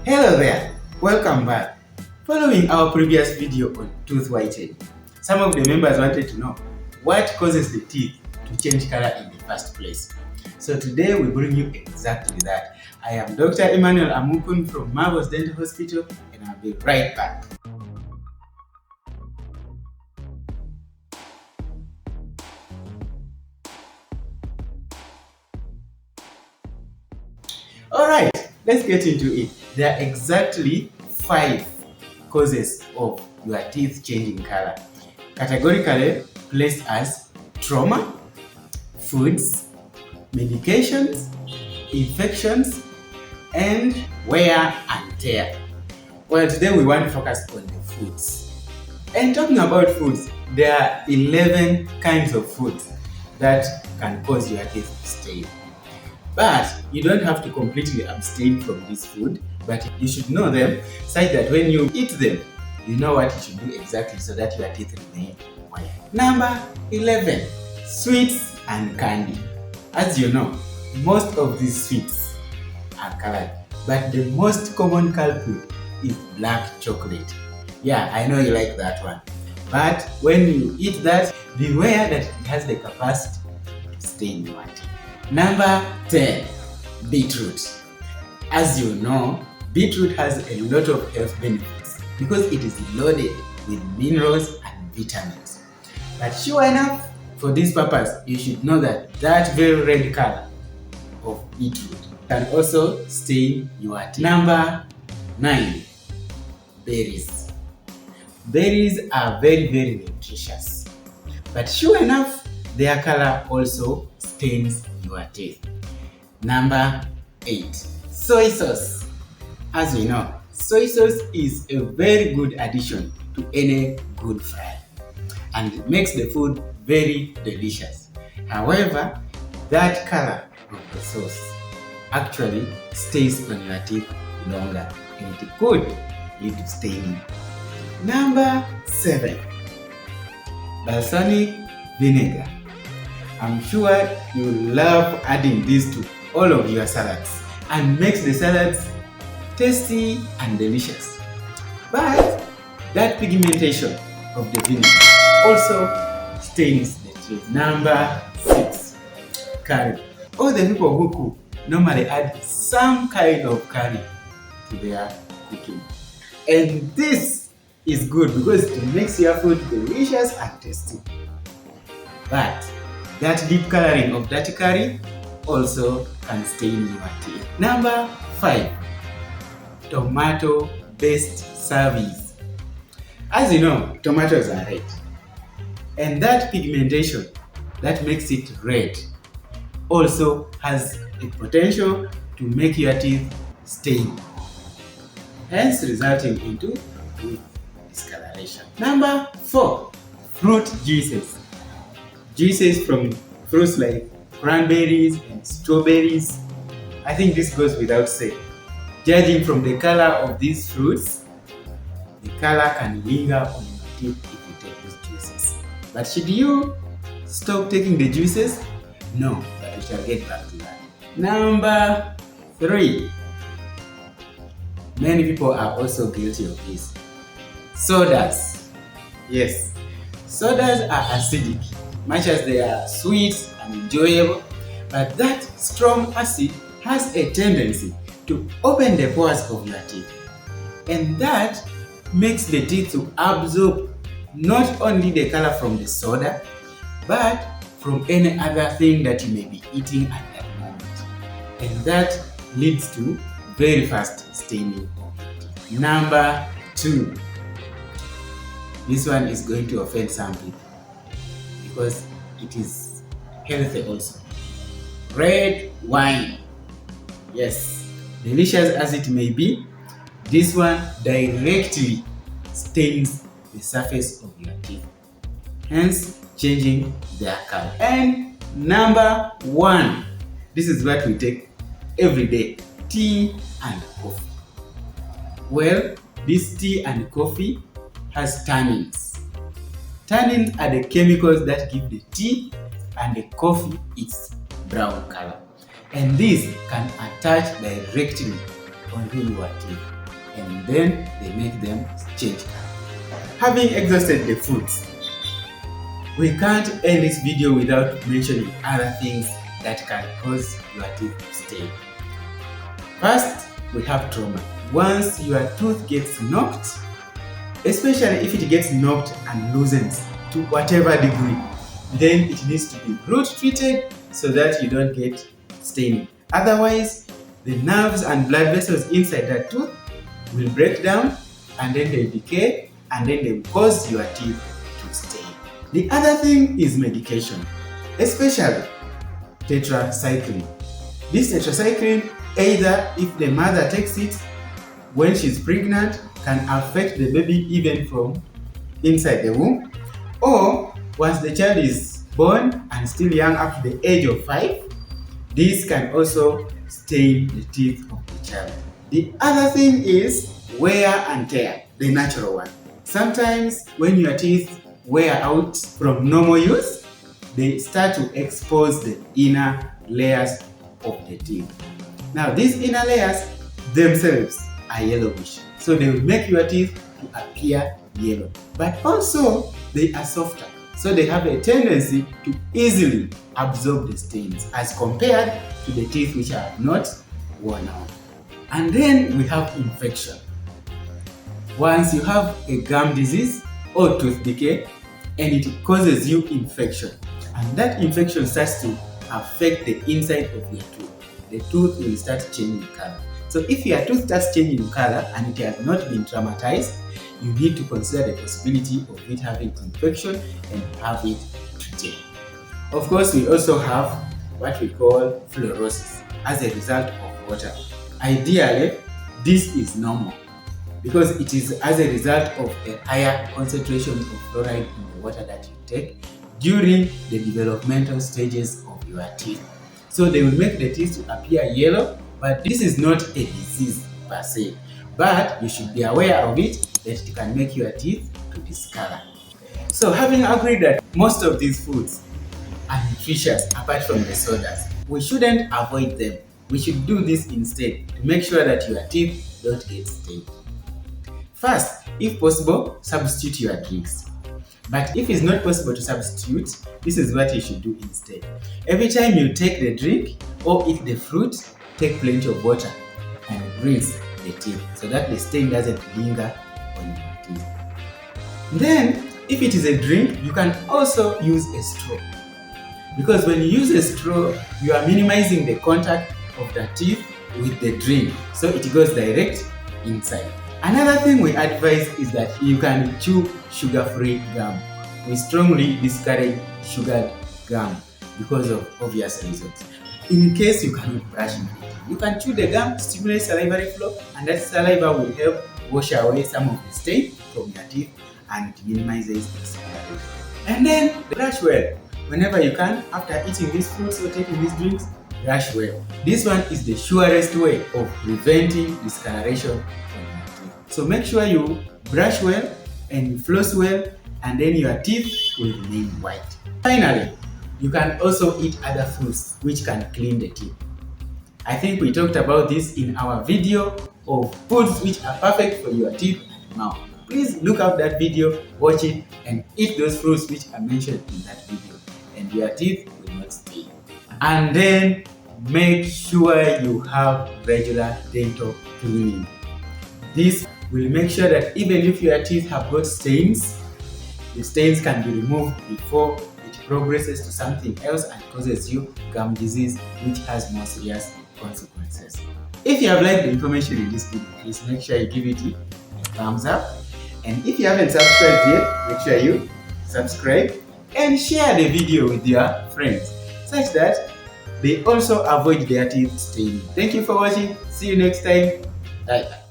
Hello there, welcome back. Following our previous video on tooth whitening, some of the members wanted to know what causes the teeth to change color in the first place. So today we bring you exactly that. I am Dr. Emmanuel Amukun from Marvel's Dental Hospital and I'll be right back. Alright, let's get into it. There are exactly 5 causes of your teeth changing color. Categorically placed as trauma, foods, medications, infections, and wear and tear. Well, today we want to focus on the foods. And talking about foods, there are 11 kinds of foods that can cause your teeth to stain. But you don't have to completely abstain from this food, but you should know them such that when you eat them, you know what you should do exactly so that your teeth remain white. Number 11, sweets and candy. As you know, most of these sweets are colored, but the most common culprit is black chocolate. Yeah, I know you like that one. But when you eat that, beware that it has the capacity to stain your teeth. Number 10, beetroot. As you know, beetroot has a lot of health benefits because it is loaded with minerals and vitamins. But sure enough, for this purpose, you should know that that very red color of beetroot can also stain your teeth. Number 9, berries. Berries are very nutritious. But sure enough, their color also stains your teeth. Number 8, soy sauce. As we know, soy sauce is a very good addition to any good fry and it makes the food very delicious. However, that color of the sauce actually stays on your teeth longer and it could lead to staining. Number 7, balsamic vinegar. I'm sure you love adding this to all of your salads and makes the salads tasty and delicious. But that pigmentation of the vinegar also stains the teeth. Number 6, curry. All the people who cook normally add some kind of curry to their cooking. And this is good because it makes your food delicious and tasty. But that deep coloring of that curry also can stain your teeth. Number 5, tomato-based service. As you know, tomatoes are red. And that pigmentation that makes it red also has a potential to make your teeth stain, hence resulting into tooth discoloration. Number 4, fruit juices. Juices from fruits like cranberries and strawberries. I think this goes without saying. Judging from the color of these fruits, the color can linger on your teeth if you take these juices. But should you stop taking the juices? No, but we shall get back to that. Number 3. Many people are also guilty of this. Sodas. Yes, sodas are acidic. Much as they are sweet and enjoyable, but that strong acid has a tendency to open the pores of your teeth. And that makes the teeth to absorb not only the color from the soda, but from any other thing that you may be eating at that moment. And that leads to very fast staining of your teeth. Number 2. This one is going to offend some people because it is healthy also. Red wine. Yes, delicious as it may be, this one directly stains the surface of your teeth, hence changing their color. And number 1, this is what we take every day, tea and coffee. Well, this tea and coffee has tannins. Tannins are the chemicals that give the tea and the coffee its brown color. And this can attach directly onto your teeth, and then they make them change color. Having exhausted the foods, we can't end this video without mentioning other things that can cause your teeth to stain. First, we have trauma. Once your tooth gets knocked, especially if it gets knocked and loosens to whatever degree, then it needs to be root treated so that you don't get staining. Otherwise, the nerves and blood vessels inside that tooth will break down, and then they decay, and then they will cause your teeth to stain. The other thing is medication, especially tetracycline. This tetracycline, either if the mother takes it when she's pregnant, can affect the baby even from inside the womb, or once the child is born and still young up to the age of 5, this can also stain the teeth of the child. The other thing is wear and tear, the natural one. Sometimes when your teeth wear out from normal use, they start to expose the inner layers of the teeth. Now these inner layers themselves are yellowish, so they will make your teeth to appear yellow. But also they are softer, so they have a tendency to easily absorb the stains as compared to the teeth which are not worn out. And then we have infection. Once you have a gum disease or tooth decay and it causes you infection, and that infection starts to affect the inside of your tooth, the tooth will start changing color. So if your tooth starts changing color and it has not been traumatized, you need to consider the possibility of it having infection and have it treated. Of course, we also have what we call fluorosis as a result of water. Ideally, this is normal because it is as a result of a higher concentration of fluoride in the water that you take during the developmental stages of your teeth. So they will make the teeth to appear yellow, but this is not a disease per se. But you should be aware of it, that it can make your teeth to discolor. So having agreed that most of these foods are nutritious apart from the sodas, we shouldn't avoid them. We should do this instead to make sure that your teeth don't get stained. First, if possible, substitute your drinks. But if it's not possible to substitute, this is what you should do instead. Every time you take the drink or eat the fruit, take plenty of water and rinse the teeth so that the stain doesn't linger on your teeth. Then, if it is a drink, you can also use a straw. Because when you use a straw, you are minimizing the contact of the teeth with the drink, so it goes direct inside. Another thing we advise is that you can chew sugar-free gum. We strongly discourage sugared gum because of obvious reasons. In case you cannot brush it, you can chew the gum, stimulate salivary flow, and that saliva will help wash away some of the stain from your teeth and it minimizes the saliva. And then brush well. Whenever you can, after eating these fruits or taking these drinks, brush well. This one is the surest way of preventing discoloration from your teeth. So make sure you brush well and you floss well, and then your teeth will remain white. Finally, you can also eat other fruits which can clean the teeth. I think we talked about this in our video of foods which are perfect for your teeth and mouth. Please look up that video, watch it, and eat those fruits which are mentioned in that video, and your teeth will not stain. And then make sure you have regular dental cleaning. This will make sure that even if your teeth have got stains, the stains can be removed before it progresses to something else and causes you gum disease, which has more serious consequences. If you have liked the information in this video, please make sure you give it a thumbs up. And if you haven't subscribed yet, make sure you subscribe and share the video with your friends such that they also avoid their teeth staining. Thank you for watching. See you next time. Bye.